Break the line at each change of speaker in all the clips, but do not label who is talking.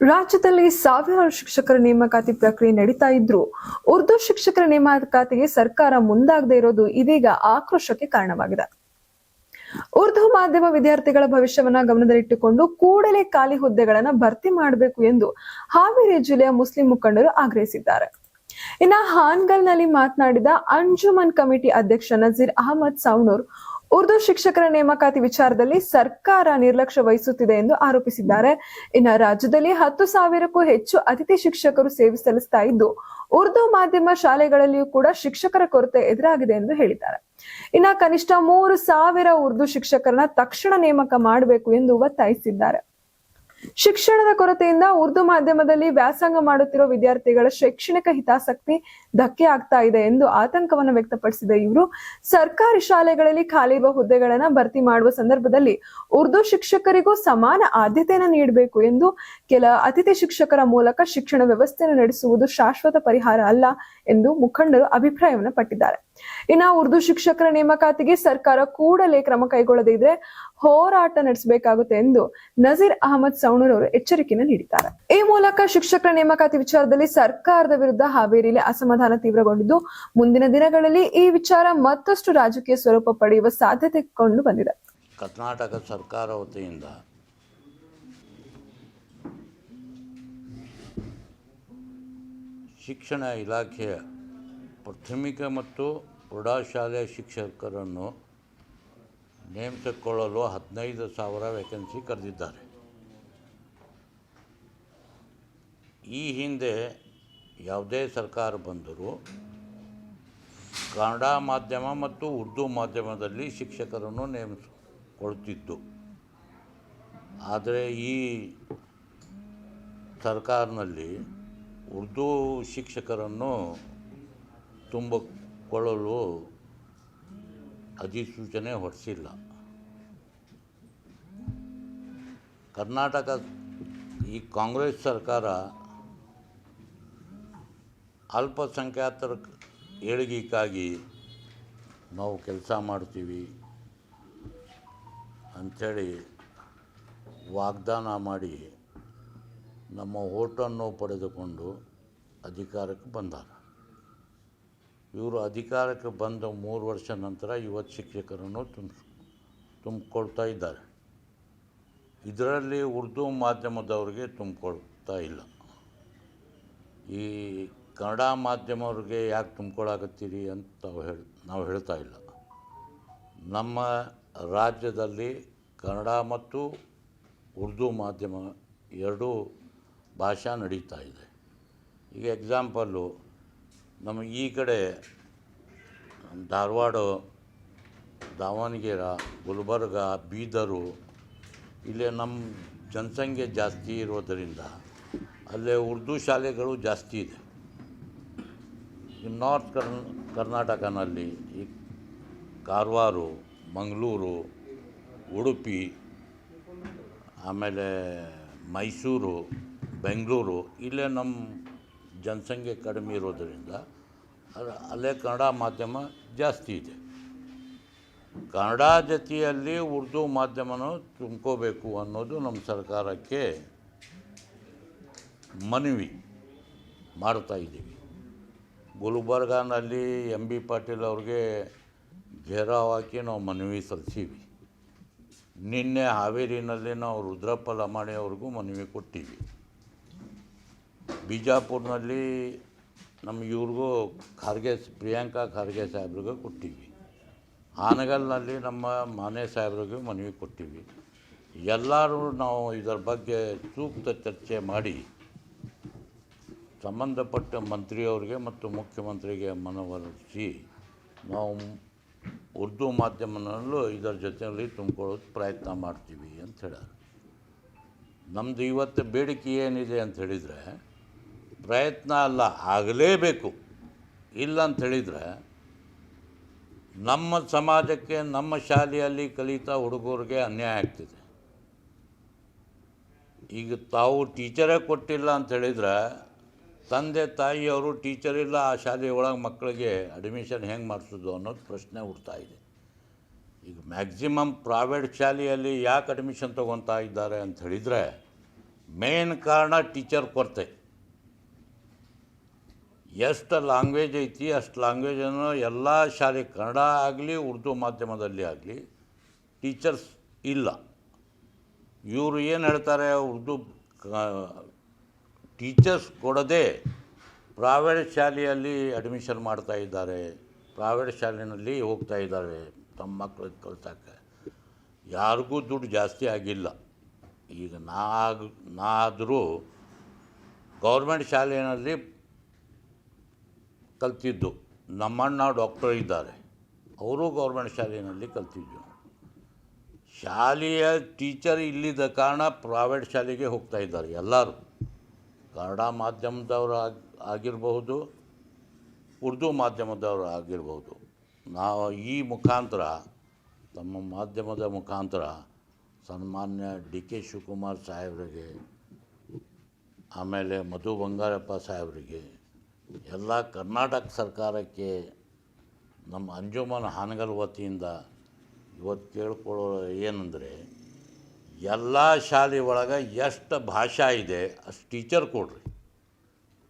ರಾಜ್ಯದಲ್ಲಿ ಸಾವಿರಾರು ಶಿಕ್ಷಕರ ನೇಮಕಾತಿ ಪ್ರಕ್ರಿಯೆ ನಡೀತಾ ಇದ್ರೂ ಉರ್ದು ಶಿಕ್ಷಕರ ನೇಮಕಾತಿಗೆ ಸರ್ಕಾರ ಮುಂದಾಗದೇ ಇರೋದು ಇದೀಗ ಆಕ್ರೋಶಕ್ಕೆ ಕಾರಣವಾಗಿದೆ. ಉರ್ದು ಮಾಧ್ಯಮ ವಿದ್ಯಾರ್ಥಿಗಳ ಭವಿಷ್ಯವನ್ನ ಗಮನದಲ್ಲಿಟ್ಟುಕೊಂಡು ಕೂಡಲೇ ಖಾಲಿ ಹುದ್ದೆಗಳನ್ನು ಭರ್ತಿ ಮಾಡಬೇಕು ಎಂದು ಹಾವೇರಿ ಜಿಲ್ಲೆಯ ಮುಸ್ಲಿಂ ಮುಖಂಡರು ಆಗ್ರಹಿಸಿದ್ದಾರೆ. ಇನ್ನು ಹಾನಗಲ್ನಲ್ಲಿ ಮಾತನಾಡಿದ ಅಂಜುಮನ್ ಕಮಿಟಿ ಅಧ್ಯಕ್ಷ ನಜೀರ್ ಅಹಮದ್ ಸೌನೂರ್ ಉರ್ದು ಶಿಕ್ಷಕರ ನೇಮಕಾತಿ ವಿಚಾರದಲ್ಲಿ ಸರ್ಕಾರ ನಿರ್ಲಕ್ಷ್ಯ ವಹಿಸುತ್ತಿದೆ ಎಂದು ಆರೋಪಿಸಿದ್ದಾರೆ. ಇನ್ನು ರಾಜ್ಯದಲ್ಲಿ 10,000ಕ್ಕೂ ಹೆಚ್ಚು ಅತಿಥಿ ಶಿಕ್ಷಕರು ಸೇವೆ ಸಲ್ಲಿಸ್ತಾ ಇದ್ದು ಉರ್ದು ಮಾಧ್ಯಮ ಶಾಲೆಗಳಲ್ಲಿಯೂ ಕೂಡ ಶಿಕ್ಷಕರ ಕೊರತೆ ಎದುರಾಗಿದೆ ಎಂದು ಹೇಳಿದ್ದಾರೆ. ಇನ್ನು ಕನಿಷ್ಠ 3,000 ಉರ್ದು ಶಿಕ್ಷಕರನ್ನ ತಕ್ಷಣ ನೇಮಕ ಮಾಡಬೇಕು ಎಂದು ಒತ್ತಾಯಿಸಿದ್ದಾರೆ. ಶಿಕ್ಷಣದ ಕೊರತೆಯಿಂದ ಉರ್ದು ಮಾಧ್ಯಮದಲ್ಲಿ ವ್ಯಾಸಂಗ ಮಾಡುತ್ತಿರುವ ವಿದ್ಯಾರ್ಥಿಗಳ ಶೈಕ್ಷಣಿಕ ಹಿತಾಸಕ್ತಿ ಧಕ್ಕೆ ಆಗ್ತಾ ಇದೆ ಎಂದು ಆತಂಕವನ್ನು ವ್ಯಕ್ತಪಡಿಸಿದ ಇವರು ಸರ್ಕಾರಿ ಶಾಲೆಗಳಲ್ಲಿ ಖಾಲಿ ಇರುವ ಹುದ್ದೆಗಳನ್ನು ಭರ್ತಿ ಮಾಡುವ ಸಂದರ್ಭದಲ್ಲಿ ಉರ್ದು ಶಿಕ್ಷಕರಿಗೂ ಸಮಾನ ಆದ್ಯತೆಯನ್ನು ನೀಡಬೇಕು ಎಂದು ಕೆಲ ಅತಿಥಿ ಶಿಕ್ಷಕರ ಮೂಲಕ ಶಿಕ್ಷಣ ವ್ಯವಸ್ಥೆಯನ್ನು ನಡೆಸುವುದು ಶಾಶ್ವತ ಪರಿಹಾರ ಅಲ್ಲ ಎಂದು ಮುಖಂಡರು ಅಭಿಪ್ರಾಯವನ್ನು ಪಟ್ಟಿದ್ದಾರೆ. ಇನ್ನು ಉರ್ದು ಶಿಕ್ಷಕರ ನೇಮಕಾತಿಗೆ ಸರ್ಕಾರ ಕೂಡಲೇ ಕ್ರಮ ಕೈಗೊಳ್ಳದೇ ಇದ್ರೆ ಹೋರಾಟ ನಡೆಸಬೇಕಾಗುತ್ತೆ ಎಂದು ನಜೀರ್ ಅಹಮದ್ ಸೌನೂರ್ ಅವರು ಎಚ್ಚರಿಕೆಯನ್ನು ನೀಡಿದ್ದಾರೆ. ಈ ಮೂಲಕ ಶಿಕ್ಷಕರ ನೇಮಕಾತಿ ವಿಚಾರದಲ್ಲಿ ಸರ್ಕಾರದ ವಿರುದ್ಧ ಹಾವೇರಿಯಲ್ಲಿ ಅಸಮಾಧಾನ ತೀವ್ರಗೊಂಡಿದ್ದು ಮುಂದಿನ ದಿನಗಳಲ್ಲಿ ಈ ವಿಚಾರ ಮತ್ತಷ್ಟು ರಾಜಕೀಯ ಸ್ವರೂಪ ಪಡೆಯುವ ಸಾಧ್ಯತೆ ಕಂಡು ಬಂದಿದೆ.
ಕರ್ನಾಟಕ ಸರ್ಕಾರ ವತಿಯಿಂದ ಶಿಕ್ಷಣ ಇಲಾಖೆಯ ಪ್ರಾಥಮಿಕ ಮತ್ತು ಪ್ರೌಢಶಾಲೆಯ ಶಿಕ್ಷಕರನ್ನು ನೇಮಿಸಿಕೊಳ್ಳಲು 15,000 ವೇಕೆನ್ಸಿ ಕರೆದಿದ್ದಾರೆ. ಈ ಹಿಂದೆ ಯಾವುದೇ ಸರ್ಕಾರ ಬಂದರೂ ಕನ್ನಡ ಮಾಧ್ಯಮ ಮತ್ತು ಉರ್ದು ಮಾಧ್ಯಮದಲ್ಲಿ ಶಿಕ್ಷಕರನ್ನು ನೇಮಿಸಿಕೊಳ್ತಿದ್ದು, ಆದರೆ ಈ ಸರ್ಕಾರದಲ್ಲಿ ಉರ್ದು ಶಿಕ್ಷಕರನ್ನು ತುಂಬಿಕೊಳ್ಳಲು ಅಧಿಸೂಚನೆ ಹೊರಡಿಸಿಲ್ಲ. ಕರ್ನಾಟಕ ಈ ಕಾಂಗ್ರೆಸ್ ಸರ್ಕಾರ ಅಲ್ಪಸಂಖ್ಯಾತರ ಏಳಿಗೆಗಾಗಿ ನಾವು ಕೆಲಸ ಮಾಡ್ತೀವಿ ಅಂಥೇಳಿ ವಾಗ್ದಾನ ಮಾಡಿ ನಮ್ಮ ಓಟನ್ನು ಪಡೆದುಕೊಂಡು ಅಧಿಕಾರಕ್ಕೆ ಬಂದಾರ. ಇವರು ಅಧಿಕಾರಕ್ಕೆ ಬಂದ 3 ವರ್ಷ ನಂತರ ಇವತ್ತು ಶಿಕ್ಷಕರನ್ನು ತುಂಬಿಕೊಳ್ತಾ ಇದ್ದಾರೆ. ಇದರಲ್ಲಿ ಉರ್ದು ಮಾಧ್ಯಮದವ್ರಿಗೆ ತುಂಬಿಕೊಳ್ತಾ ಇಲ್ಲ. ಈ ಕನ್ನಡ ಮಾಧ್ಯಮವ್ರಿಗೆ ಯಾಕೆ ತುಂಬಿಕೊಳ್ಳಾಕತ್ತೀರಿ ಅಂತ ನಾವು ಹೇಳ್ತಾ ಇಲ್ಲ. ನಮ್ಮ ರಾಜ್ಯದಲ್ಲಿ ಕನ್ನಡ ಮತ್ತು ಉರ್ದು ಮಾಧ್ಯಮ ಎರಡೂ ಭಾಷಾ ನಡೀತಾ ಇದೆ. ಈಗ ಎಕ್ಸಾಂಪಲ್ಲು, ನಮ್ಮ ಈ ಕಡೆ ಧಾರವಾಡ, ದಾವಣಗೆರೆ, ಗುಲ್ಬರ್ಗ, ಬೀದರು ಇಲ್ಲೇ ನಮ್ಮ ಜನಸಂಖ್ಯೆ ಜಾಸ್ತಿ ಇರೋದರಿಂದ ಅಲ್ಲೇ ಉರ್ದು ಶಾಲೆಗಳು ಜಾಸ್ತಿ ಇದೆ. ಈ ನಾರ್ತ್ ಕರ್ನಾಟಕನಲ್ಲಿ ಈ ಕಾರವಾರ, ಮಂಗಳೂರು, ಉಡುಪಿ, ಆಮೇಲೆ ಮೈಸೂರು, ಬೆಂಗಳೂರು ಇಲ್ಲೇ ನಮ್ಮ ಜನಸಂಖ್ಯೆ ಕಡಿಮೆ ಇರೋದರಿಂದ ಅಲ್ಲೇ ಕನ್ನಡ ಮಾಧ್ಯಮ ಜಾಸ್ತಿ ಇದೆ. ಕನ್ನಡ ಜೊತೆಯಲ್ಲಿ ಉರ್ದು ಮಾಧ್ಯಮನೂ ತುಂಬ್ಕೋಬೇಕು ಅನ್ನೋದು ನಮ್ಮ ಸರ್ಕಾರಕ್ಕೆ ಮನವಿ ಮಾಡ್ತಾ ಇದ್ದೀವಿ. ಗುಲ್ಬರ್ಗಾನಲ್ಲಿ MB ಪಾಟೀಲ್ ಅವ್ರಿಗೆ ಘೇರಾವ್ ಹಾಕಿ ನಾವು ಮನವಿ ಸಲ್ಲಿಸೀವಿ. ನಿನ್ನೆ ಹಾವೇರಿನಲ್ಲಿ ನಾವು ರುದ್ರಪ್ಪ ಲಮಾಣಿ ಅವ್ರಿಗೂ ಮನವಿ ಕೊಟ್ಟಿವಿ. ಬಿಜಾಪುರದಲ್ಲಿ ನಮ್ಮ ಇವ್ರಿಗೂ ಪ್ರಿಯಾಂಕಾ ಖಾರ್ಗೆ ಸಾಹೇಬ್ರಿಗೂ ಕೊಟ್ಟಿವಿ. ಹಾನಗಲ್ನಲ್ಲಿ ನಮ್ಮ ಮಾನೆ ಸಾಹೇಬ್ರಿಗೂ ಮನವಿ ಕೊಟ್ಟಿವಿ. ಎಲ್ಲರೂ ನಾವು ಇದರ ಬಗ್ಗೆ ಸೂಕ್ತ ಚರ್ಚೆ ಮಾಡಿ ಸಂಬಂಧಪಟ್ಟ ಮಂತ್ರಿಯವರಿಗೆ ಮತ್ತು ಮುಖ್ಯಮಂತ್ರಿಗೆ ಮನವೊಲಿಸಿ ನಾವು ಉರ್ದು ಮಾಧ್ಯಮನಲ್ಲೂ ಇದರ ಜೊತೆಯಲ್ಲಿ ತುಂಬಿಕೊಳ್ಳೋದು ಪ್ರಯತ್ನ ಮಾಡ್ತೀವಿ ಅಂತ ಹೇಳ್ಯಾರ. ನಮ್ಮದು ಇವತ್ತು ಬೇಡಿಕೆ ಏನಿದೆ ಅಂತ ಹೇಳಿದರೆ, ಪ್ರಯತ್ನ ಅಲ್ಲ, ಆಗಲೇಬೇಕು. ಇಲ್ಲ ಅಂತ ಹೇಳಿದರೆ ನಮ್ಮ ಸಮಾಜಕ್ಕೆ, ನಮ್ಮ ಶಾಲೆಯಲ್ಲಿ ಕಲಿತಾ ಹುಡುಗರಿಗೆ ಅನ್ಯಾಯ ಆಗ್ತಿದೆ. ಈಗ ತಾವು ಟೀಚರೇ ಕೊಟ್ಟಿಲ್ಲ ಅಂತ ಹೇಳಿದರೆ ತಂದೆ ತಾಯಿಯವರು ಟೀಚರ್ ಇಲ್ಲ ಆ ಶಾಲೆಯೊಳಗೆ ಮಕ್ಕಳಿಗೆ ಅಡ್ಮಿಷನ್ ಹೆಂಗೆ ಮಾಡಿಸೋದು ಅನ್ನೋದು ಪ್ರಶ್ನೆ ಹುಡ್ತಾ ಇದೆ. ಈಗ ಮ್ಯಾಕ್ಸಿಮಮ್ ಪ್ರೈವೇಟ್ ಶಾಲೆಯಲ್ಲಿ ಯಾಕೆ ಅಡ್ಮಿಷನ್ ತೊಗೊತಾ ಇದ್ದಾರೆ ಅಂತ ಹೇಳಿದರೆ, ಮೇನ್ ಕಾರಣ ಟೀಚರ್ ಕೊರತೆ. ಎಷ್ಟು ಲ್ಯಾಂಗ್ವೇಜ್ ಐತಿ ಅಷ್ಟು ಲ್ಯಾಂಗ್ವೇಜನ್ನು ಎಲ್ಲ ಶಾಲೆ, ಕನ್ನಡ ಆಗಲಿ ಉರ್ದು ಮಾಧ್ಯಮದಲ್ಲಿ ಆಗಲಿ ಟೀಚರ್ಸ್ ಇಲ್ಲ. ಇವರು ಏನು ಹೇಳ್ತಾರೆ, ಉರ್ದು ಟೀಚರ್ಸ್ ಕೊಡದೆ ಪ್ರೈವೇಟ್ ಶಾಲೆಯಲ್ಲಿ ಅಡ್ಮಿಷನ್ ಮಾಡ್ತಾ ಇದ್ದಾರೆ, ಪ್ರೈವೇಟ್ ಶಾಲೆಯಲ್ಲಿ ಹೋಗ್ತಾ ಇದ್ದಾರೆ ತಮ್ಮ ಮಕ್ಕಳಿಗೆ ಕಲ್ಸೋಕ್ಕೆ. ಯಾರಿಗೂ ದುಡ್ಡು ಜಾಸ್ತಿ ಆಗಿಲ್ಲ. ಈಗ ನಾದರೂ ಗೌರ್ಮೆಂಟ್ ಶಾಲೆಯಲ್ಲಿ ಕಲ್ತಿದ್ದು, ನಮ್ಮಣ್ಣ ಡಾಕ್ಟರ್ ಇದ್ದಾರೆ, ಅವರು ಗೌರ್ಮೆಂಟ್ ಶಾಲೆಯಲ್ಲಿ ಕಲ್ತಿದ್ದು. ಶಾಲೆಯ ಟೀಚರ್ ಇಲ್ಲಿದ್ದ ಕಾರಣ ಪ್ರೈವೇಟ್ ಶಾಲೆಗೆ ಹೋಗ್ತಾ ಇದ್ದಾರೆ ಎಲ್ಲರೂ. ಕನ್ನಡ ಮಾಧ್ಯಮದವರು ಆಗಿರಬಹುದು, ಉರ್ದು ಮಾಧ್ಯಮದವರು ಆಗಿರ್ಬೋದು. ನಾವು ಈ ಮುಖಾಂತರ, ತಮ್ಮ ಮಾಧ್ಯಮದ ಮುಖಾಂತರ ಸನ್ಮಾನ್ಯ ಡಿ.ಕೆ. ಶಿವಕುಮಾರ್ ಸಾಹೇಬರಿಗೆ, ಆಮೇಲೆ ಮಧು ಬಂಗಾರಪ್ಪ ಸಾಹೇಬರಿಗೆ, ಎಲ್ಲ ಕರ್ನಾಟಕ ಸರ್ಕಾರಕ್ಕೆ ನಮ್ಮ ಅಂಜುಮನ್ ಹಾನಗಲ್ ವತಿಯಿಂದ ಇವತ್ತು ಕೇಳ್ಕೊಳ್ಳೋ ಏನಂದರೆ, ಎಲ್ಲ ಶಾಲೆ ಒಳಗೆ ಎಷ್ಟು ಭಾಷಾ ಇದೆ ಅಷ್ಟು ಟೀಚರ್ ಕೊಡ್ರಿ.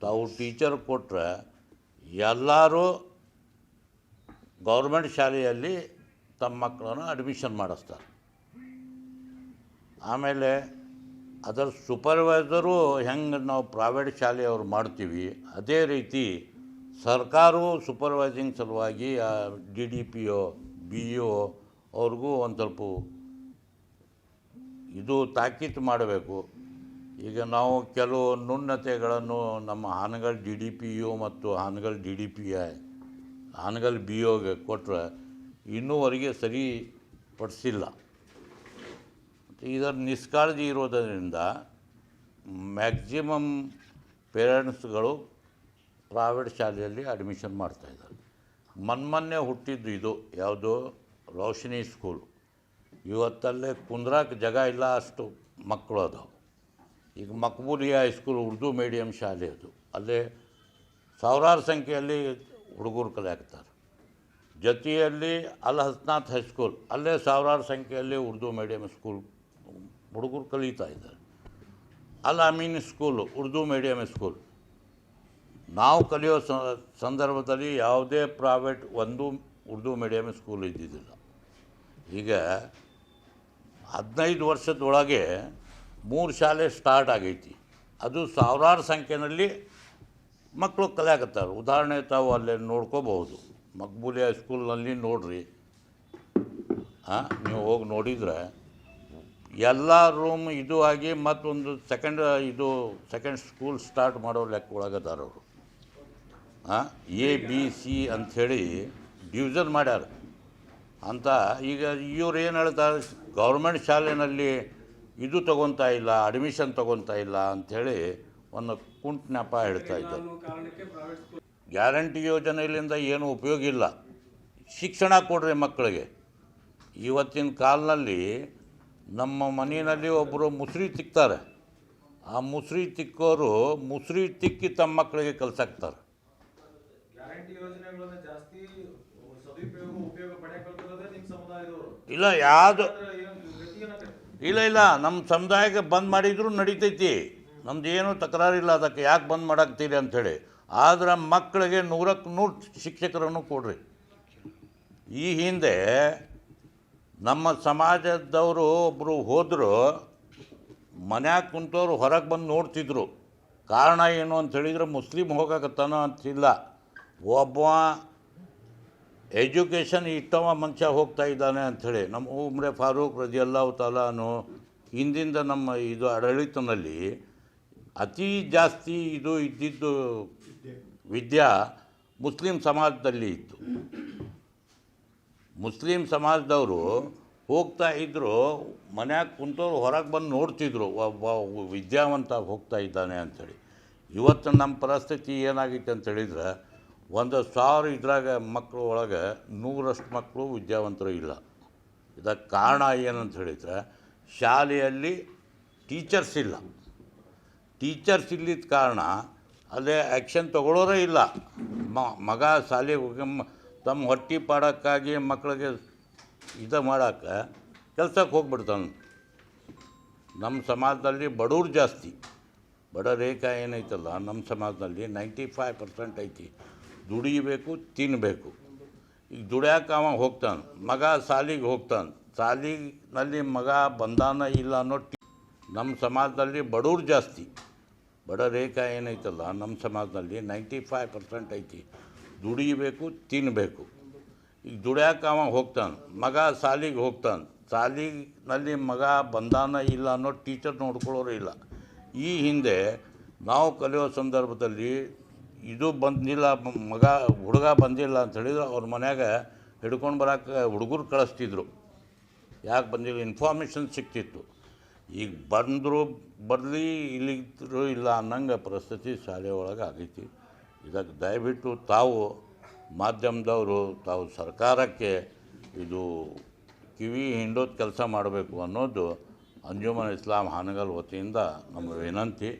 ತಾವು ಟೀಚರ್ ಕೊಟ್ಟರೆ ಎಲ್ಲರೂ ಗೌರ್ಮೆಂಟ್ ಶಾಲೆಯಲ್ಲಿ ತಮ್ಮ ಮಕ್ಕಳನ್ನು ಅಡ್ಮಿಷನ್ ಮಾಡಿಸ್ತಾರೆ. ಆಮೇಲೆ ಅದರ ಸೂಪರ್ವೈಸರು ಹೆಂಗೆ ನಾವು ಪ್ರೈವೇಟ್ ಶಾಲೆಯವ್ರು ಮಾಡ್ತೀವಿ, ಅದೇ ರೀತಿ ಸರ್ಕಾರವು ಸೂಪರ್ವೈಸಿಂಗ್ ಸಲುವಾಗಿ DDPO BO ಅವ್ರಿಗೂ ಒಂದು ಸ್ವಲ್ಪ ಇದು ತಾಕೀತು ಮಾಡಬೇಕು. ಈಗ ನಾವು ಕೆಲವು ನ್ಯೂನತೆಗಳನ್ನು ನಮ್ಮ ಹಾನಗಲ್ DDPO ಮತ್ತು ಹಾನಗಲ್ DDPI, ಹಾನಗಲ್ BOಗೆ ಕೊಟ್ಟರೆ ಇನ್ನೂವರೆಗೆ ಸರಿಪಡಿಸಿಲ್ಲ. ಇದರ ನಿಷ್ಕಾಳಜಿ ಇರೋದರಿಂದ ಮ್ಯಾಕ್ಸಿಮಮ್ ಪೇರೆಂಟ್ಸ್ಗಳು ಪ್ರೈವೇಟ್ ಶಾಲೆಯಲ್ಲಿ ಅಡ್ಮಿಷನ್ ಮಾಡ್ತಾಯಿದ್ದಾರೆ. ಮೊನ್ನೆ ಹುಟ್ಟಿದ್ದು ಇದು ಯಾವುದು, ರೋಶನಿ ಸ್ಕೂಲ್. ಇವತ್ತಲ್ಲೇ ಕುಂದ್ರಾಕ ಜಾಗ ಇಲ್ಲ, ಅಷ್ಟು ಮಕ್ಕಳು ಅದಾವೆ. ಈಗ ಮಕ್ಬೂಲಿಯಾ ಹೈಸ್ಕೂಲ್ ಉರ್ದು ಮೀಡಿಯಮ್ ಶಾಲೆ ಅದು, ಅಲ್ಲೇ ಸಾವಿರಾರು ಸಂಖ್ಯೆಯಲ್ಲಿ ಹುಡುಗರು ಕಲಿಯಾಕ್ತಾರೆ. ಜೊತೆಯಲ್ಲಿ ಅಲ್ ಹಸ್ನಾಥ್ ಹೈಸ್ಕೂಲ್, ಅಲ್ಲೇ ಸಾವಿರಾರು ಸಂಖ್ಯೆಯಲ್ಲಿ ಉರ್ದು ಮೀಡಿಯಮ್ ಸ್ಕೂಲ್ ಹುಡುಗರು ಕಲಿತಾ ಇದ್ದಾರೆ. ಅಲ್ Amin school Urdu medium school. ನಾವು ಕಲಿಯೋ ಸಂದರ್ಭದಲ್ಲಿ ಯಾವುದೇ ಪ್ರೈವೇಟ್ ಒಂದು ಉರ್ದು ಮೀಡಿಯಮ್ ಸ್ಕೂಲ್ ಇದ್ದಿದ್ದಿಲ್ಲ. ಈಗ 15 ವರ್ಷದೊಳಗೆ 3 ಶಾಲೆ ಸ್ಟಾರ್ಟ್ ಆಗೈತಿ. ಅದು ಸಾವಿರಾರು ಸಂಖ್ಯೆಯಲ್ಲಿ ಮಕ್ಕಳು ಕಲಿಯಾಕತ್ತಾರೆ. ಉದಾಹರಣೆ ತಾವು ಅಲ್ಲೇ ನೋಡ್ಕೋಬಹುದು, ಮಕ್ಬೂಲಿಯಾ ಸ್ಕೂಲ್ನಲ್ಲಿ ನೋಡ್ರಿ, ನೀವು ಹೋಗಿ ನೋಡಿದರೆ ಎಲ್ಲ ರೂಮ್ ಇದು ಆಗಿ ಮತ್ತೊಂದು ಸೆಕೆಂಡ್ ಸ್ಕೂಲ್ ಸ್ಟಾರ್ಟ್ ಮಾಡೋ ಲೆಕ್ಕ ಒಳಗದಾರವರು. ABC ಅಂಥೇಳಿ ಡಿವಿಷನ್ ಮಾಡ್ಯಾರ ಅಂತ. ಈಗ ಇವ್ರು ಏನು ಹೇಳ್ತಾರೆ, ಗೌರ್ಮೆಂಟ್ ಶಾಲೆಯಲ್ಲಿ ಇದು ತೊಗೊತಾ ಇಲ್ಲ, ಅಡ್ಮಿಷನ್ ತೊಗೊತಾ ಇಲ್ಲ ಅಂಥೇಳಿ ಒಂದು ಕುಂಟು ನೆಪ ಹೇಳ್ತಾ ಇದ್ದಾರೆ. ಗ್ಯಾರಂಟಿ ಯೋಜನೆಯಿಂದ ಏನು ಉಪಯೋಗ ಇಲ್ಲ. ಶಿಕ್ಷಣ ಕೊಡ್ರಿ ಮಕ್ಕಳಿಗೆ. ಇವತ್ತಿನ ಕಾಲದಲ್ಲಿ ನಮ್ಮ ಮನೆಯಲ್ಲಿ ಒಬ್ಬರು ಮುಸ್ರಿ ತಿಕ್ತಾರೆ. ಆ ಮುಸ್ರಿ ತಿಕ್ಕೋರು ಮುಸ್ರಿ ತಿಕ್ಕಿ ತಮ್ಮ ಮಕ್ಕಳಿಗೆ ಕಲ್ಸಾಕ್ತಾರೆ. ಇಲ್ಲ ಯಾವುದು ಇಲ್ಲ ನಮ್ಮ ಸಮುದಾಯಕ್ಕೆ ಬಂದ್ ಮಾಡಿದ್ರು ನಡೀತೈತಿ, ನಮ್ದು ಏನೂ ತಕರಾರಿಲ್ಲ. ಅದಕ್ಕೆ ಯಾಕೆ ಬಂದ್ ಮಾಡಾಕ್ತೀರಿ ಅಂಥೇಳಿ. ಆದರೆ ಮಕ್ಕಳಿಗೆ 100ಕ್ಕೆ 100 ಶಿಕ್ಷಕರನ್ನು ಕೊಡ್ರಿ. ಈ ಹಿಂದೆ ನಮ್ಮ ಸಮಾಜದವರು ಒಬ್ಬರು ಹೋದರು, ಮನ್ಯಾಗ ಕುಂತವ್ರು ಹೊರಗೆ ಬಂದು ನೋಡ್ತಿದ್ರು. ಕಾರಣ ಏನು ಅಂತ ಹೇಳಿದ್ರೆ ಮುಸ್ಲಿಮ್ ಹೋಗಕತ್ತಾನ ಅಂತಿಲ್ಲ, ಒಬ್ಬ ಎಜುಕೇಷನ್ ಇಷ್ಟವ ಮನುಷ್ಯ ಹೋಗ್ತಾ ಇದ್ದಾನೆ ಅಂಥೇಳಿ. ನಮ್ಮ ಉಮ್ರೆ ಫಾರೂಕ್ ರದಿಯಲ್ಲಾಹು ತಾಲಾನು ಹಿಂದಿಂದ ನಮ್ಮ ಇದು ಆಡಳಿತದಲ್ಲಿ ಅತಿ ಜಾಸ್ತಿ ಇದು ಇದ್ದಿದ್ದು ವಿದ್ಯಾ ಮುಸ್ಲಿಂ ಸಮಾಜದಲ್ಲಿ ಇತ್ತು. ಮುಸ್ಲಿಂ ಸಮಾಜದವರು ಹೋಗ್ತಾ ಇದ್ದರು, ಮನ್ಯಾಗ ಕುಂತವ್ರು ಹೊರಗೆ ಬಂದು ನೋಡ್ತಿದ್ರು, ಒಬ್ಬ ವಿದ್ಯಾವಂತ ಹೋಗ್ತಾ ಇದ್ದಾನೆ ಅಂಥೇಳಿ. ಇವತ್ತು ನಮ್ಮ ಪರಿಸ್ಥಿತಿ ಏನಾಗಿತ್ತು ಅಂತ ಹೇಳಿದ್ರೆ 1,000 ಇದ್ರಾಗ ಮಕ್ಕಳು ಒಳಗೆ 100ರಷ್ಟು ಮಕ್ಕಳು ವಿದ್ಯಾವಂತರು ಇಲ್ಲ. ಇದಕ್ಕೆ ಕಾರಣ ಏನಂತ ಹೇಳಿದ್ರೆ ಶಾಲೆಯಲ್ಲಿ ಟೀಚರ್ಸ್ ಇಲ್ಲ. ಟೀಚರ್ಸ್ ಇಲ್ಲಿದ್ದ ಕಾರಣ ಅಲ್ಲೇ ಆ್ಯಕ್ಷನ್ ತೊಗೊಳ್ಳೋರೇ ಇಲ್ಲ. ಮಗ ಶಾಲೆಗೆ ಹೋಗಿ ತಮ್ಮ ಹೊಟ್ಟೆ ಪಾಡೋಕ್ಕಾಗಿ ಮಕ್ಕಳಿಗೆ ಇದು ಮಾಡೋಕ್ಕೆ ಕೆಲಸಕ್ಕೆ ಹೋಗ್ಬಿಡ್ತಾನೆ. ನಮ್ಮ ಸಮಾಜದಲ್ಲಿ ಬಡವ್ರು ಜಾಸ್ತಿ. ಬಡ ರೇಖಾ ಏನೈತಲ್ಲ ನಮ್ಮ ಸಮಾಜದಲ್ಲಿ 95% ಐತಿ. ದುಡಿಬೇಕು, ತಿನ್ನಬೇಕು. ಈಗ ದುಡ್ಯಾಕೆ ಅವ ಹೋಗ್ತಾನೆ, ಮಗ ಸಾಲಿಗೆ ಹೋಗ್ತಾನೆ, ಸಾಲಿನಲ್ಲಿ ಮಗ ಬಂದಾನ ಇಲ್ಲ ಅನ್ನೋ ನಮ್ಮ ಸಮಾಜದಲ್ಲಿ ಬಡವ್ರು ಜಾಸ್ತಿ. ಬಡ ರೇಖಾ ಏನೈತಲ್ಲ ನಮ್ಮ ಸಮಾಜದಲ್ಲಿ 95% ಐತಿ. ದುಡಿಬೇಕು, ತಿನ್ನಬೇಕು. ಈಗ ದುಡ್ಯಾಕೆ ಅವ ಹೋಗ್ತಾನೆ, ಮಗ ಸಾಲಿಗೆ ಹೋಗ್ತಾನೆ, ಸಾಲಿನಲ್ಲಿ ಮಗ ಬಂದಾನ ಇಲ್ಲ ಅನ್ನೋ ಟೀಚರ್ ನೋಡ್ಕೊಳ್ಳೋರು ಇಲ್ಲ. ಈ ಹಿಂದೆ ನಾವು ಕಲಿಯೋ ಸಂದರ್ಭದಲ್ಲಿ ಇದು ಬಂದಿಲ್ಲ, ಹುಡುಗ ಬಂದಿಲ್ಲ ಅಂತ ಹೇಳಿದ್ರೆ ಅವ್ರ ಮನ್ಯಾಗ ಹಿಡ್ಕೊಂಡು ಬರೋಕೆ ಹುಡುಗರು ಕಳಿಸ್ತಿದ್ರು. ಯಾಕೆ ಬಂದಿಲ್ಲ ಇನ್ಫಾರ್ಮೇಷನ್ ಸಿಗ್ತಿತ್ತು. ಈಗ ಬಂದರು ಬರಲಿ, ಇಲ್ಲಿದ್ರು ಇಲ್ಲ ಅನ್ನಂಗೆ ಪರಿಸ್ಥಿತಿ ಶಾಲೆ ಒಳಗೆ ಆಗೈತಿ. ಇದಕ್ಕೆ ದಯವಿಟ್ಟು ತಾವು ಮಾಧ್ಯಮದವರು ತಾವು ಸರ್ಕಾರಕ್ಕೆ ಇದು ಕಿವಿ ಹಿಂಡೋದು ಕೆಲಸ ಮಾಡಬೇಕು ಅನ್ನೋದು ಅಂಜುಮನ್ ಇಸ್ಲಾಂ ಹಾನಗಲ್ ವತಿಯಿಂದ ನಮ್ಮ ವಿನಂತಿ.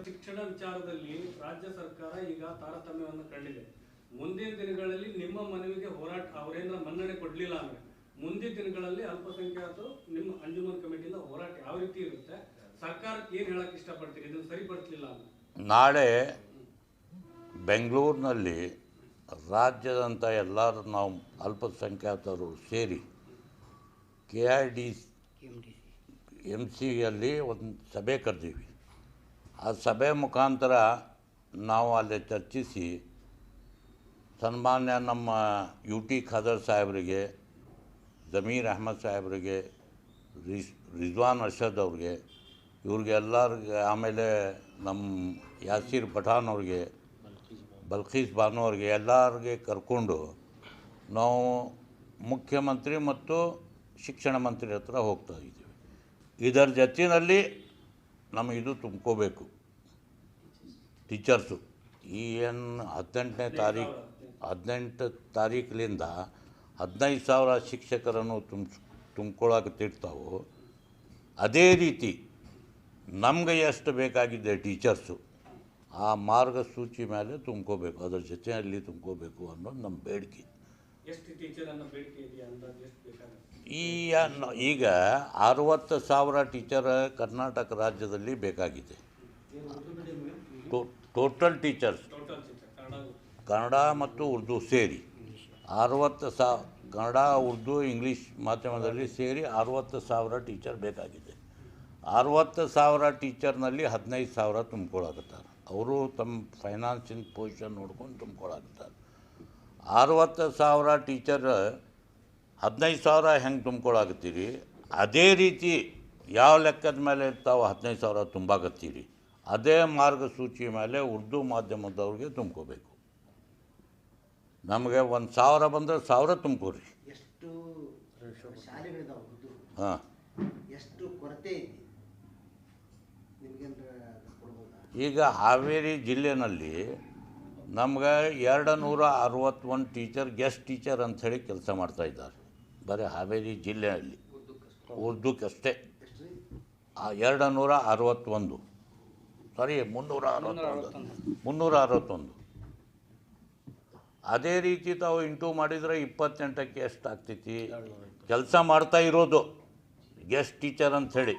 ಶಿಕ್ಷಣ ವಿಚಾರದಲ್ಲಿ ರಾಜ್ಯ ಸರ್ಕಾರ ಈಗ ತಾರತಮ್ಯವನ್ನು ಕಂಡಿದೆ. ಮುಂದಿನ ದಿನಗಳಲ್ಲಿ ನಿಮ್ಮ ಮನವಿಗೆ ಹೋರಾಟ ಅವರೇಂದ್ರ ಮನ್ನಣೆ ಕೊಡಲಿಲ್ಲ ಅಂದರೆ ಮುಂದಿನ ದಿನಗಳಲ್ಲಿ ಅಲ್ಪಸಂಖ್ಯಾತರು ನಿಮ್ಮ ಅಂಜುಮನ್ ಕಮಿಟಿಯಿಂದ ಹೋರಾಟ ಯಾವ ರೀತಿ ಇರುತ್ತೆ? ಸರ್ಕಾರಕ್ಕೆ ಏನು ಹೇಳಕ್ಕೆ ಇಷ್ಟಪಡ್ತೀರಿ ಇದನ್ನು ಸರಿಪಡಿಸಲಿಲ್ಲ ಅಂದರೆ?
ನಾಳೆ ಬೆಂಗಳೂರಿನಲ್ಲಿ ರಾಜ್ಯದಂಥ ಎಲ್ಲರೂ ನಾವು ಅಲ್ಪಸಂಖ್ಯಾತರು ಸೇರಿ KIDMCಯಲ್ಲಿ ಒಂದು ಸಭೆ ಕರೆದೀವಿ. ಆ ಸಭೆ ಮುಖಾಂತರ ನಾವು ಅಲ್ಲಿ ಚರ್ಚಿಸಿ ಸನ್ಮಾನ್ಯ ನಮ್ಮ UT ಖಾದರ್ ಸಾಹೇಬರಿಗೆ, ಜಮೀರ್ ಅಹಮದ್ ಸಾಹೇಬರಿಗೆ, ರಿಜ್ವಾನ್ ಅರ್ಷದ್ ಅವ್ರಿಗೆ, ಇವ್ರಿಗೆ ಎಲ್ಲರಿಗೆ, ಆಮೇಲೆ ನಮ್ಮ ಯಾಸೀರ್ ಪಠಾನ್ ಅವ್ರಿಗೆ, ಬಲ್ಖೀಸ್ ಬಾನು ಅವ್ರಿಗೆ ಎಲ್ಲರಿಗೆ ಕರ್ಕೊಂಡು ನಾವು ಮುಖ್ಯಮಂತ್ರಿ ಮತ್ತು ಶಿಕ್ಷಣ ಮಂತ್ರಿ ಹತ್ರ ಹೋಗ್ತಾ ಇದ್ದೀವಿ. ಇದರ ಜೊತೆಯಲ್ಲಿ ನಮಗಿದು ತುಂಬ್ಕೋಬೇಕು. ಟೀಚರ್ಸು ಈ ಏನು 18 ತಾರೀಕಿನಿಂದ 15,000 ಶಿಕ್ಷಕರನ್ನು ತುಂಬ್ಕೊಳ್ಳಾಕತ್ತಿರ್ತಾವೋ ಅದೇ ರೀತಿ ನಮ್ಗೆ ಎಷ್ಟು ಬೇಕಾಗಿದೆ ಟೀಚರ್ಸು ಆ ಮಾರ್ಗಸೂಚಿ ಮೇಲೆ ತುಂಬ್ಕೋಬೇಕು, ಅದರ ಜೊತೆಯಲ್ಲಿ ತುಂಬ್ಕೋಬೇಕು ಅನ್ನೋದು ನಮ್ಮ ಬೇಡಿಕೆ.
ಎಷ್ಟು ಟೀಚರನ್ನು ಬೇಡಿಕೆ ಇದೆಯಾ ಅಂದಾಜು ಎಷ್ಟು ಬೇಕಾಗುತ್ತೆ?
ಈಗ 60,000 ಟೀಚರ್ ಕರ್ನಾಟಕ ರಾಜ್ಯದಲ್ಲಿ ಬೇಕಾಗಿದೆ. ಟೋಟಲ್ ಟೀಚರ್ಸ್ ಕನ್ನಡ ಮತ್ತು ಉರ್ದು ಸೇರಿ 60,000, ಕನ್ನಡ ಉರ್ದು ಇಂಗ್ಲೀಷ್ ಮಾಧ್ಯಮದಲ್ಲಿ ಸೇರಿ 60,000 ಟೀಚರ್ ಬೇಕಾಗಿದೆ. 60,000 ಟೀಚರ್ನಲ್ಲಿ 15,000 ತುಂಬ್ಕೊಳಕತ್ತಾರೆ. ಅವರು ತಮ್ಮ ಫೈನಾನ್ಸಿಯಲ್ ಪೊಸಿಷನ್ ನೋಡ್ಕೊಂಡು ತುಂಬ್ಕೊಳಕತ್ತಾರೆ. 60,000 ಟೀಚರ್ 15,000 ಹೆಂಗೆ ತುಂಬ್ಕೊಳಕತ್ತೀರಿ, ಅದೇ ರೀತಿ ಯಾವ ಲೆಕ್ಕದ ಮೇಲೆ ತಾವು 15,000 ತುಂಬಾಕತ್ತೀರಿ ಅದೇ ಮಾರ್ಗಸೂಚಿ ಮೇಲೆ ಉರ್ದು ಮಾಧ್ಯಮದವ್ರಿಗೆ ತುಂಬ್ಕೋಬೇಕು. ನಮಗೆ 1,000 ಬಂದರೆ 1,000 ತುಂಬ್ಕೋರಿ.
ಎಷ್ಟು ಶಾಲೆಗಳಿದಾವೆ ಉರ್ದು?
ಹಾಂ,
ಎಷ್ಟು ಕೊರತೆ ಐತಿ ನಿಮ್ಗೇನು ಕೊಡ್ಬೋದಾ?
ಈಗ ಹಾವೇರಿ ಜಿಲ್ಲೆಯಲ್ಲಿ ನಮ್ಗೆ 261 ಟೀಚರ್ ಗೆಸ್ಟ್ ಟೀಚರ್ ಅಂಥೇಳಿ ಕೆಲಸ ಮಾಡ್ತಾಯಿದ್ದಾರೆ. ಬರೀ ಹಾವೇರಿ ಜಿಲ್ಲೆಯಲ್ಲಿ ಉರ್ದುಕ್ಕಷ್ಟೇ 261, ಸಾರಿ 361. ಅದೇ ರೀತಿ ತಾವು ಇಂಟು ಮಾಡಿದರೆ 28ಕ್ಕೆ ಎಷ್ಟು ಆಗ್ತೈತಿ ಕೆಲಸ ಮಾಡ್ತಾ ಇರೋದು ಗೆಸ್ಟ್ ಟೀಚರ್ ಅಂಥೇಳಿ.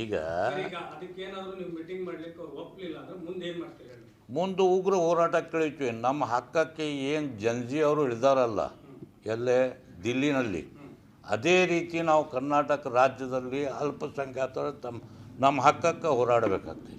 ಈಗ
ಅದಕ್ಕೇನಾದರೂ ನೀವು ಮೀಟಿಂಗ್ ಮಾಡಲಿಕ್ಕೆ ಅವ್ರು ಒಪ್ಪಲಿಲ್ಲ ಅಂದರೆ ಮುಂದೆ ಏನು ಮಾಡ್ತೀರಿ?
ಮುಂದೆ ಉಗ್ರ ಹೋರಾಟಕ್ಕೆ ಇಳಿತೀವಿ. ನಮ್ಮ ಹಕ್ಕಕ್ಕೆ ಏನು ಜನ್ಜಿ ಅವರು ಇಳಿದಾರಲ್ಲ ಎಲ್ಲೇ ದಿಲ್ಲಿನಲ್ಲಿ, ಅದೇ ರೀತಿ ನಾವು ಕರ್ನಾಟಕ ರಾಜ್ಯದಲ್ಲಿ ಅಲ್ಪಸಂಖ್ಯಾತರು ನಮ್ಮ ಹಕ್ಕಕ್ಕೆ ಹೋರಾಡಬೇಕಾಗ್ತದೆ.